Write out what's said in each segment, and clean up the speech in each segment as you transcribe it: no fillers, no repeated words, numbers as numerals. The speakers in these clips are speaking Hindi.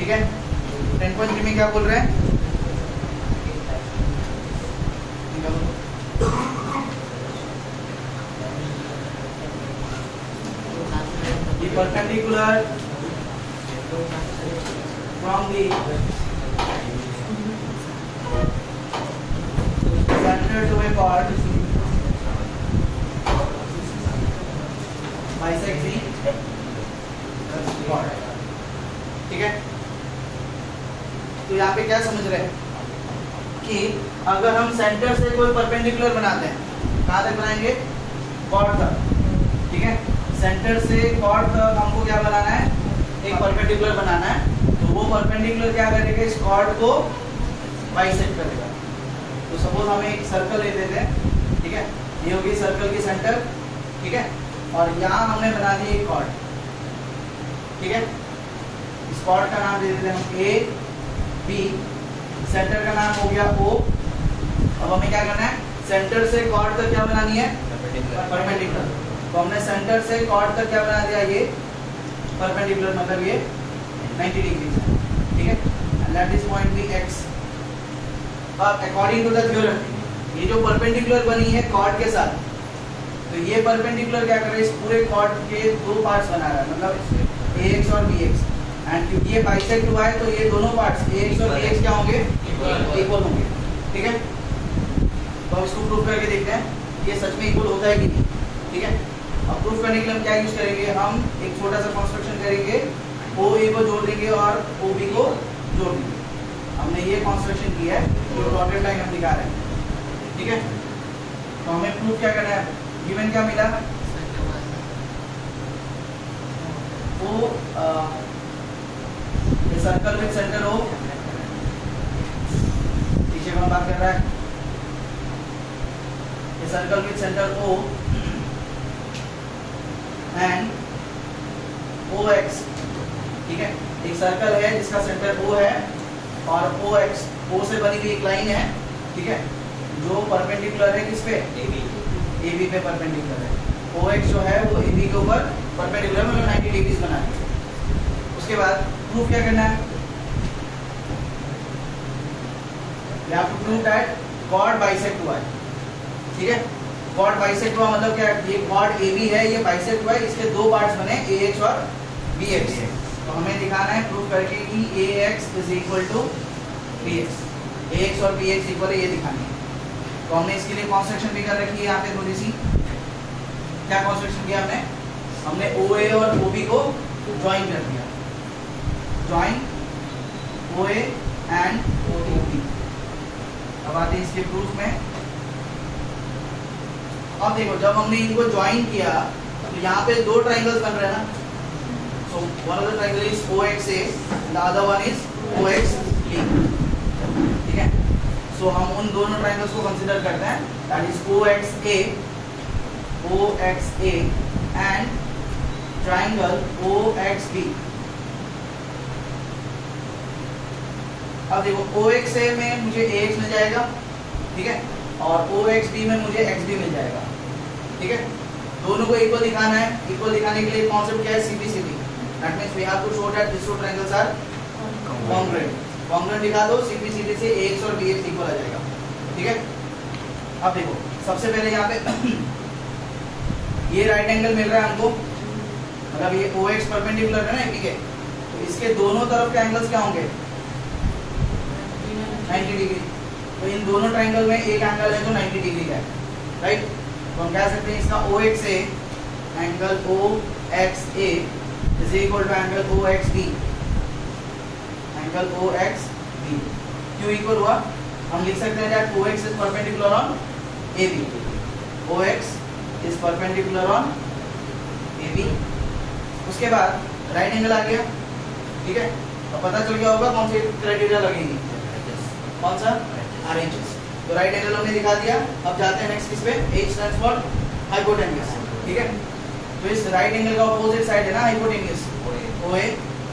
ठीक है। 10.3 में क्या बोल रहे हैं? The perpendicular from the center to a chord bisects the chord। ठीक है। तो यहाँ पे क्या समझ रहे हैं कि अगर हम सेंटर से कोई परपेंडिकुलर बनाते हैं, कहाँ तक बनाएंगे? कॉर्ड तक। ठीक है। सेंटर से कॉर्ड तक हमको क्या बनाना है? एक परपेंडिकुलर बनाना है। तो वो परपेंडिकुलर क्या करेगा? इस कॉर्ड को बाइसेक्ट करेगा। तो सपोज हम एक सर्कल ले लेते हैं। ठीक है। ये होगी सर्कल की सेंटर। ठीक है। और यहाँ हमने बना दी एक कॉर्ड। ठीक है। इस कॉर्ड का नाम दे देते हैं हम ए बी, सेंटर का नाम हो गया ओ। अब हमें क्या करना है? सेंटर से कॉर्ड तक क्या बनानी है? परपेंडिकुलर। तो हमने सेंटर से कॉर्ड तक क्या बना दिया? ये परपेंडिकुलर, मतलब ये 90 डिग्री है। ठीक है। And let this point be X. अब अकॉर्डिंग टू द थ्योरम, ये जो परपेंडिकुलर बनी है कॉर्ड के साथ, तो ये परपेंडिकुलर क्या कर रहा है? इस पूरे कॉर्ड के दो पार्ट्स बना रहा है, मतलब ए एक्स और बी एक्स। एंड क्योंकि ये बाइसेक्ट हुआ है तो ये दोनों पार्ट्स ए एक्स और बी एक्स क्या होंगे? इक्वल होंगे। ठीक है। तो अब इसको प्रूव करके देखते हैं ये सच में इक्वल होता है कि नहीं। ठीक है। अब प्रूफ करने के लिए हम क्या यूज करेंगे? हम एक छोटा सा कंस्ट्रक्शन करेंगे, ओ ए को जोड़ देंगे और ओ बी को जोड़ देंगे। हमने ये कंस्ट्रक्शन किया है, जो डॉटेड लाइन हम दिखा रहे हैं। ठीक है। तो हमें प्रूफ क्या करना है? गिवन क्या मिला? O circle with centre O, पीछे कौन बात कर रहा है? ये circle with centre O and O X. ठीक है। एक सर्कल है जिसका सेंटर ओ है और ओ एक्स, ओ से बनी हुई एक लाइन है। ठीक है। जो परपेंडिकुलर है किस पे? ए बी पे परपेंडिकुलर है। ओ एक्स जो है वो ए बी के ऊपर परपेंडिकुलर, मतलब 90 डिग्री बना है। उसके बाद प्रूफ क्या करना है? You have to prove that chord bisect हुआ है। ठीक है। कॉर्ड बाइसेक्ट हुआ मतलब क्या? ये कॉर्ड ए बी है, ये बाइसेक्ट हुआ है, इसके दो पार्ट्स बने ए एक्स और बी एक्स। तो हमें दिखाना है प्रूव करके कि A X is equal to B X, A X और बी एक्स इक्वल है, ये दिखानी है। तो हमने इसके लिए कंस्ट्रक्शन भी कर रखी है यहाँ पे थोड़ी सी। क्या कंस्ट्रक्शन किया हमने? हमने ओ ए और ओ बी को ज्वाइन कर दिया। Join O A and O B. अब आते हैं इसके प्रूफ में। अब देखो, जब हमने इनको ज्वाइन किया तो यहाँ पे दो ट्राइंगल्स बन रहे हैं ना। So one of the triangle is OXA, the other one is OXB। ठीक है। सो हम उन दोनों ट्राइंगल्स को कंसीडर करते हैं, that is OXA and triangle OXB। अब देखो, OXA में मुझे AX मिल जाएगा। ठीक है। और OXB में मुझे XB मिल जाएगा। ठीक है। दोनों को इक्वल दिखाना है। इक्वल दिखाने के लिए कॉन्सेप्ट क्या है? CP/CP। That means we have to show that this two triangles are congruent. Congruent दिखा दो, CP/CP से AX और BX इक्वल आ जाएगा। ठीक है। अब देखो, सबसे पहले यहाँ पे ये राइट एंगल मिल रहा है हमको, मतलब ये OX परपेंडिकुलर है ना AP के, तो इसके दोनों तरफ के एंगल्स क्या होंगे? 90 डिग्री। तो इन दोनों ट्रायंगल में एक एंगल है जो 90 डिग्री का है, राइट। तो हम कह सकते हैं इसका OXA angle OXA is equal to angle OXB, angle OXB। क्यों इक्वल हुआ? हम लिख सकते हैं that OX is perpendicular on AB, OX is perpendicular on AB। उसके बाद राइट एंगल आ गया। ठीक है। तो पता चल गया होगा कौन सी क्राइटेरिया लगेगी? कौन सा? RHS। तो राइट एंगल हमने दिखा दिया। अब जाते हैं नेक्स्ट किस पे? H stands for hypotenuse. ठीक है। तो इस राइट एंगल का अपोजिट साइड है ना हाइपोटेन्यूज, OA,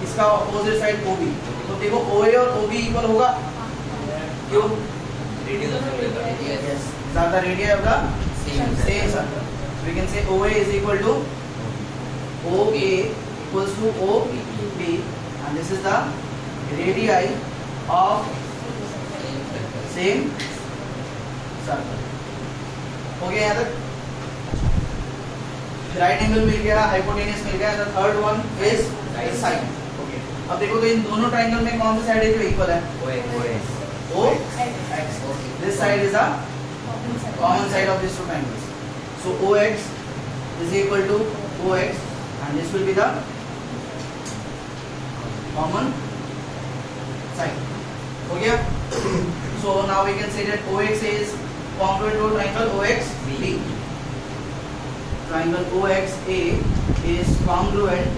इसका अपोजिट साइड OB। तो देखो OA और OB इक्वल होगा, क्यों? Yes, the radii of the same circle. So we can say OA is equal to OA equals to OB, and this is the radii of same circle. हो गया यहाँ तक? राइट एंगल मिल गया, हाइपोटेन्यूस मिल गया, the third one is sine. Okay, अब देखो तो इन दोनों ट्रायंगल में कौन सा साइड है जो इक्वल है? O X. This side is the common side of these two triangles. So OX is equal to OX and this will be the common side. हो गया? So now we can say that OX is congruent to triangle OXB. Triangle OXA is congruent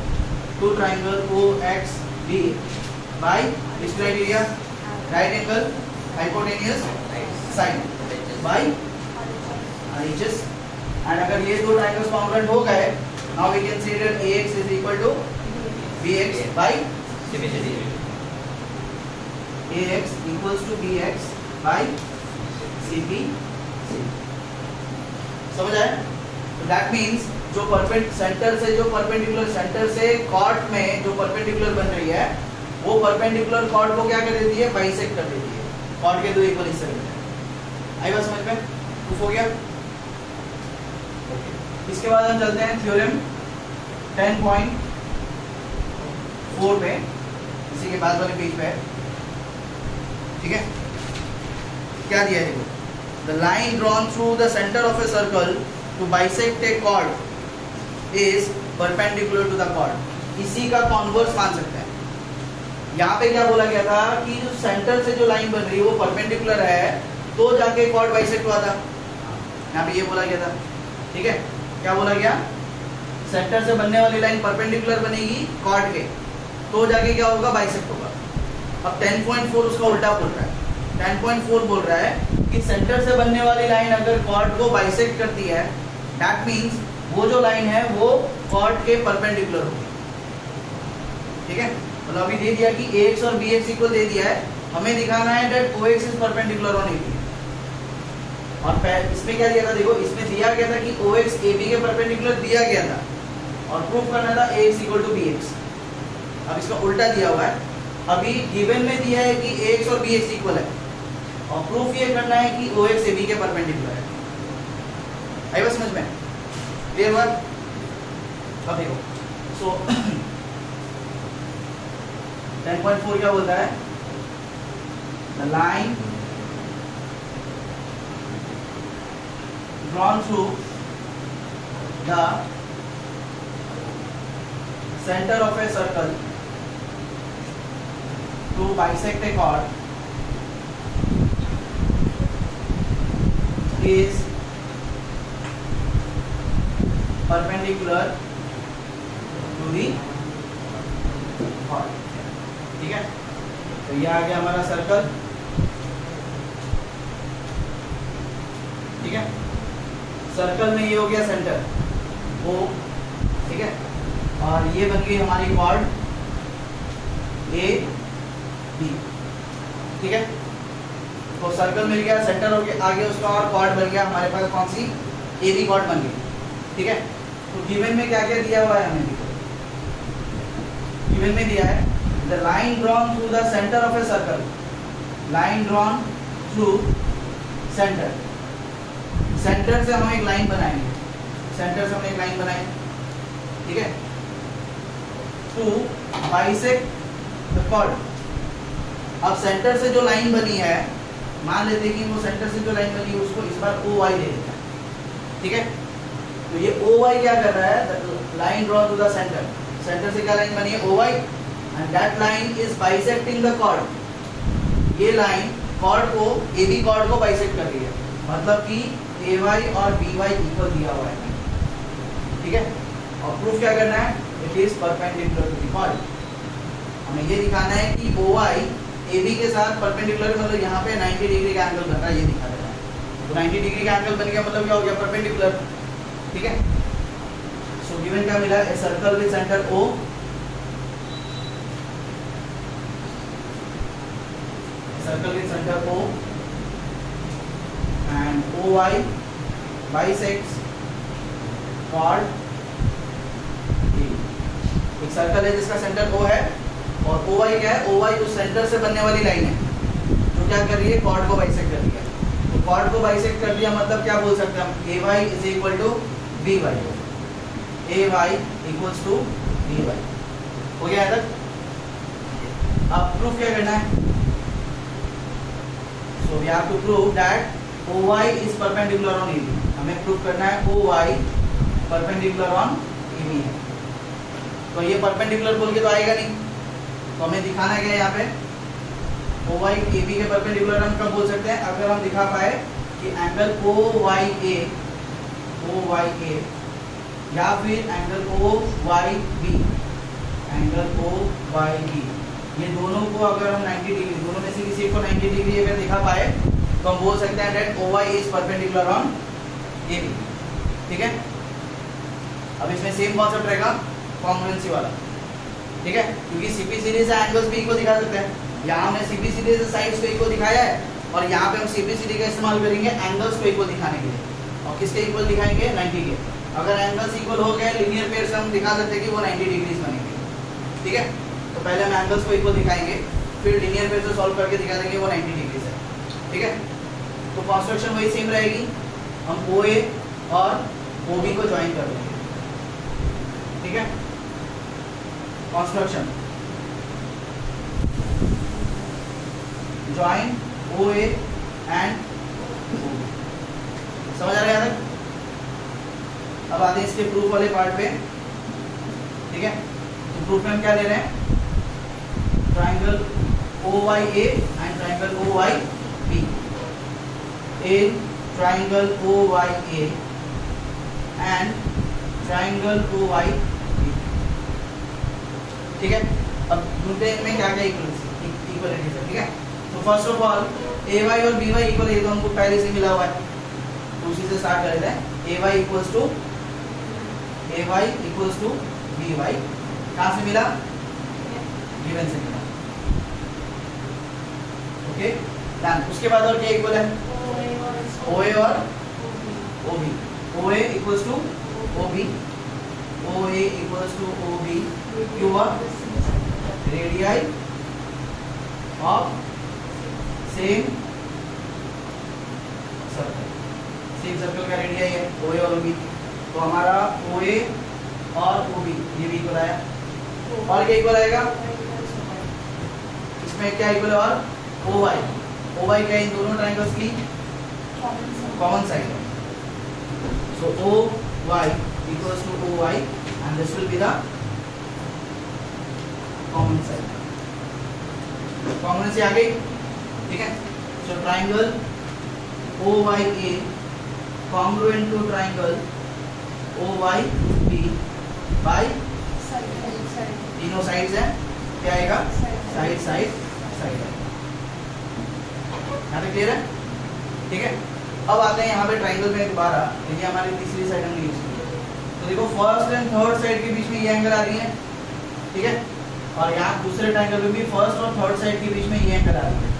to triangle OXB by which criteria? Right angle, hypotenuse, sine by RHS. And अगर ये दो ट्रायंगल्स कॉन्ग्रुएंट हो गए, now we can say that AX is equal to BX by CB. AX equals to BX by CB. समझ आया? तो that means जो सेंटर से कॉर्ड में जो परपेंडिकुलर बन रही है, वो परपेंडिकुलर कॉर्ड को क्या कर देती है? बाइसेक्ट कर देती है। कॉर्ड के दो इक्वल हिस्से बनते हैं। आई बात समझ में? प्रूफ हो गया? इसके बाद हम चलते हैं थ्योरम 10.4 पे, इसी के बाद वाले पेज पे है। ठीक है, क्या दिया है देखो, the line drawn through the centre of a circle to bisect a chord is perpendicular to the chord. इसी का कॉन्वर्स मान सकते हैं। यहाँ पे क्या बोला गया था कि जो सेंटर से जो लाइन बन रही है वो परपेंडिकुलर है, तो जाके कॉर्ड बाइसेक्ट हुआ था। यहाँ पे ये बोला गया था। ठीक है, क्या बोला गया? सेंटर से बनने वाली लाइन परपेंडिकुलर बनेगी कॉर्ड के, तो जाके क्या होगा? बाइसेक्ट होगा। अब 10.4 उसका उल्टा बोल रहा है। 10.4 बोल रहा है कि सेंटर से बनने वाली लाइन अगर कॉर्ड को बाइसेक्ट करती है, दैट मीन्स वो जो लाइन है वो कॉर्ड के परपेंडिकुलर होगी। ठीक है, मतलब अभी दे दिया कि AX और BX इक्वल दे दिया है, हमें दिखाना है that OX is perpendicular on AB। और इसमें क्या दिया था देखो, इसमें दिया गया था कि OX AB के परपेंडिकुलर दिया गया था और प्रूफ करना था AX इक्वल टू BX। अब इसका उल्टा दिया हुआ है। अभी गिवन में दिया है कि AX और BX इक्वल है और प्रूफ ये करना है कि OX AB के परपेंडिकुलर है। आई बात समझ में? क्लियर हुआ? अब देखो, सो 10.4 क्या बोलता है? The line drawn through the center of a circle to bisect a chord is perpendicular to the chord। ठीक है, तो ये आ गया हमारा सर्कल। ठीक है, सर्कल में ये हो गया सेंटर O। ठीक है, और ये बन गई हमारी कॉर्ड AB। ठीक है, तो सर्कल मिल गया, सेंटर हो गया, आगे उसका और कॉर्ड बन गया हमारे पास, कौन सी? AB कॉर्ड बन गई। ठीक है, तो गिवन में क्या क्या दिया हुआ है हमें? गिवन में दिया है the line drawn through the centre of a circle. Line drawn through centre, centre से हम एक लाइन बनाएंगे, सेंटर से हम एक लाइन बनाएंगे। ठीक है, टू बाइसेक्ट द कॉर्ड। अब सेंटर से जो लाइन बनी है, मान लेते हैं कि वो सेंटर से जो लाइन बनी है उसको इस बार OY ले लेते हैं। ठीक है, तो ये OY क्या कर रहा है? Line draw to the centre, centre से क्या लाइन बनी है? OY, and that line is bisecting the chord. ये लाइन कॉर्ड को, AB कॉर्ड को बाइसेक्ट कर रही है, मतलब कि AY और BY इक्वल दिया हुआ है। ठीक है, और प्रूफ क्या करना है? It is perpendicular to the chord. हमें ये दिखाना है कि OY AB के साथ परपेंडिकुलर, मतलब यहाँ पे 90 डिग्री का एंगल बन रहा है, ये दिखा देना है। तो 90 डिग्री का एंगल बन गया, मतलब क्या हो गया? परपेंडिकुलर। ठीक है, सो गिवन क्या मिला? A circle with centre O, circle with centre O and OY bisects chord A। एक सर्कल है जिसका सेंटर O है और ओ वाई क्या है, ओ वाई उस सेंटर से बनने वाली लाइन है जो क्या कर रही है, कॉर्ड को बाइसेक्ट कर रही है। तो कॉर्ड को बाइसेक्ट कर दिया मतलब क्या बोल सकते हैं हम, A Y is equal to B Y, A Y equals to B Y. हो गया यहाँ तक? अब प्रूफ क्या करना है, so we have to prove that OY is perpendicular on AB। हमें प्रूव करना है OY परपेंडिकुलर ऑन AB है। तो ये परपेंडिकुलर बोल के तो आएगा नहीं, तो हमें दिखाना क्या है यहाँ पे, OY AB के परपेंडिकुलर हम कब बोल सकते हैं, अगर हम दिखा पाए कि एंगल OYA या फिर एंगल OYB, एंगल OYB, ये दोनों को अगर हम 90 डिग्री, दोनों में से किसी को 90 डिग्री अगर दिखा पाए तो हम बोल सकते हैं that OY is perpendicular on AB। ठीक है, अब इसमें सेम कॉन्सेप्ट रहेगा, कॉन्ग्रुएंसी वाला। ठीक है, क्योंकि CPCD से एंगल्स भी इक्वल दिखा सकते हैं। यहाँ हमने CPCD से साइड्स को इक्वल दिखाया है और यहाँ पे हम CPCD का इस्तेमाल करेंगे एंगल्स को इक्वल दिखाने के लिए। और किसके इक्वल दिखाएंगे, 90 के। अगर एंगल्स इक्वल हो गए लीनियर पेयर से हम दिखा सकते हैं कि वो 90 डिग्रीज बनेंगे। ठीक है, तो पहले हम एंगल्स को इक्वल दिखाएंगे, फिर लीनियर पेयर से सॉल्व करके दिखा देंगे वो 90 डिग्रीज है। ठीक है, तो कंस्ट्रक्शन वही सेम रहेगी, हम OA और OB को ज्वाइन कर देंगे। ठीक है, construction join OA and OB, समझ आ रहा है? अब आते हैं इसके प्रूफ वाले पार्ट पे। ठीक है, तो प्रूफ में हम क्या ले रहे हैं, triangle OYA and triangle OYB, in triangle OYA and triangle OYB। ठीक है, अब ढूंढते हैं इनमें क्या क्या इक्वलिटी है। ठीक है, तो फर्स्ट ऑफ ऑल AY और BY इक्वल, ये तो हमको पहले से मिला हुआ है, तो उसी से स्टार्ट करते हैं। AY इक्वल्स टू BY, कहाँ से मिला, गिवन से मिला। Okay done. उसके बाद और क्या इक्वल है, OA और OB, OA equals to OB, OA equals to OB, क्यों हुआ, रेडियाई ऑफ सेम सर्कल का रेडियाई है OA और OB, तो हमारा OA और OB ये भी इक्वल आया। और क्या इक्वल आएगा, इसमें क्या इक्वल है, और OY क्या, इन दोनों ट्रायंगल्स की कॉमन साइड है, so OY equals to OY and this will be the common side. Common से आ गई। ठीक है, so triangle OYA congruent to triangle OYB by तीनों साइड्स हैं, क्या आएगा, साइड साइड साइड। यहाँ तक क्लियर है? ठीक है, अब आते हैं यहाँ पे ट्राइंगल में दोबारा, देखिए हमारी तीसरी साइड हमने यूज की है, तो देखो फर्स्ट एंड थर्ड साइड के बीच में ये एंगल आ रही है। ठीक है, और यहाँ दूसरे ट्राइंगल में भी फर्स्ट और थर्ड साइड के बीच में ये एंगल आ रही है,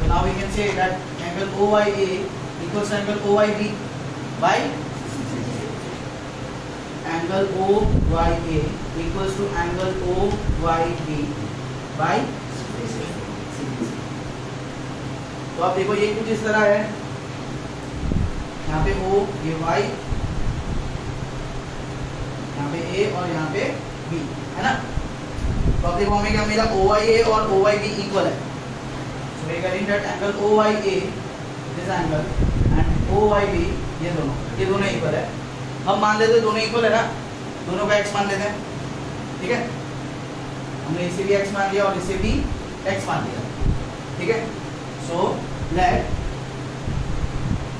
तो now we can say that angle OYA equals angle OYB by angle OYA equals to angle OYB by. तो आप देखो ये कुछ इस तरह है, यहाँ पे O, ये Y, यहाँ पे A और यहाँ पे B है ना। तो अब देखो हमें क्या मिला, OYA और OYB इक्वल है, so we are getting that angle OYA this angle and OYB ये दोनों इक्वल है। हम मान लेते हैं दोनों इक्वल है ना, दोनों का x मान लेते हैं। ठीक है, हमने इसे भी x मान लिया और इसे भी x मान लिया। ठीक है, so let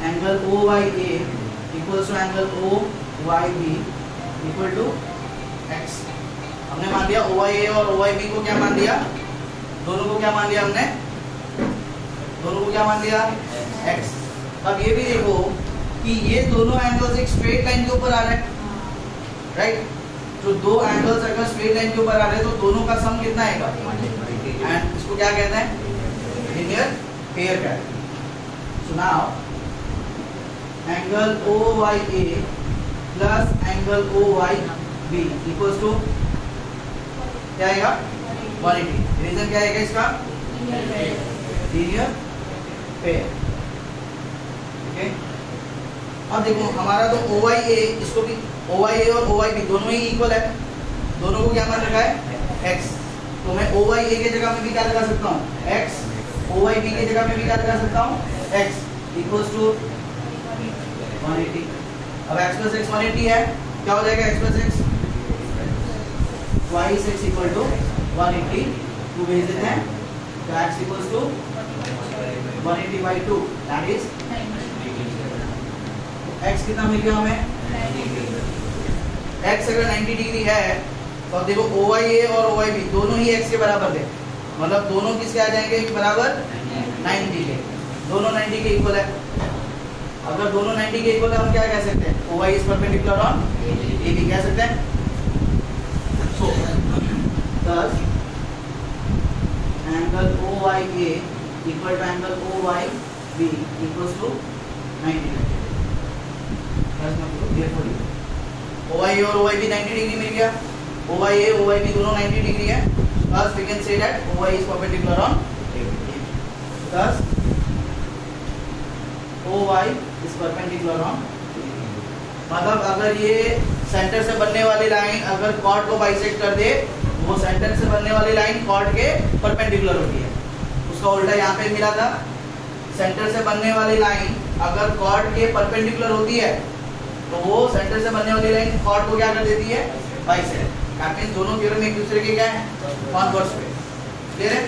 angle OYA equals to angle OYB equal to x। हमने मान लिया OYA और OYB को क्या मान लिया, दोनों को क्या मान लिया हमने, दोनों को क्या मान लिया, x। अब ये भी देखो कि ये दोनों एंगल्स एक स्ट्रेट लाइन के ऊपर आ रहे हैं, राइट। तो दो एंगल्स अगर स्ट्रेट लाइन के ऊपर आ रहे हैं तो दोनों का सम कितना आएगा, एंड इसको क्या कहते हैं, लीनियर पेयर का। So now angle OYA plus angle OYB equals to क्या आएगा, 180। रीजन क्या है इसका? Linear pair. ठीक है, अब देखो हमारा तो OYA, इसको भी OYA और OYB दोनों ही इक्वल है, दोनों को क्या मान रखा है x। तो मैं OYA की जगह में भी क्या लगा सकता हूँ x, OYB की जगह में भी क्या लगा सकता हूँ x इक्वल्स टू 180। अब x प्लस x 180 है, क्या हो जाएगा x plus x twice x equal to 180। Two भेज देते हैं तो x equals to 180 by 2 that is x कितना मिल गया हमें? x अगर 90 डिग्री है तो अब देखो OYA और OYB दोनों ही x के बराबर थे, मतलब दोनों किसके आ जाएंगे बराबर 90 के, दोनों 90 के इक्वल है। अगर दोनों 90 के इक्वल है हम क्या कह सकते हैं? OY is perpendicular on AB कह सकते हैं। So thus angle OYA equal to angle OYB equals to 90 degree. OYA और OYB 90 डिग्री मिल गया, OYA OYB दोनों 90 डिग्री है, thus we can say that OY is perpendicular on AB. Thus OY is perpendicular on, मतलब अगर ये सेंटर से बनने वाली लाइन अगर कॉर्ड को बाइसेक्ट कर दे, वो सेंटर से बनने वाली लाइन कॉर्ड के परपेंडिकुलर होती है। उसका उल्टा यहाँ पे मिला था, सेंटर से बनने वाली लाइन अगर कॉर्ड के परपेंडिकुलर होती है तो वो सेंटर से बनने वाली लाइन कॉर्ड को क्या कर देती है बाइसेक्ट। दैट मींस दोनों थ्योरम एक दूसरे के क्या है कॉन्वर्स पे। क्लियर है?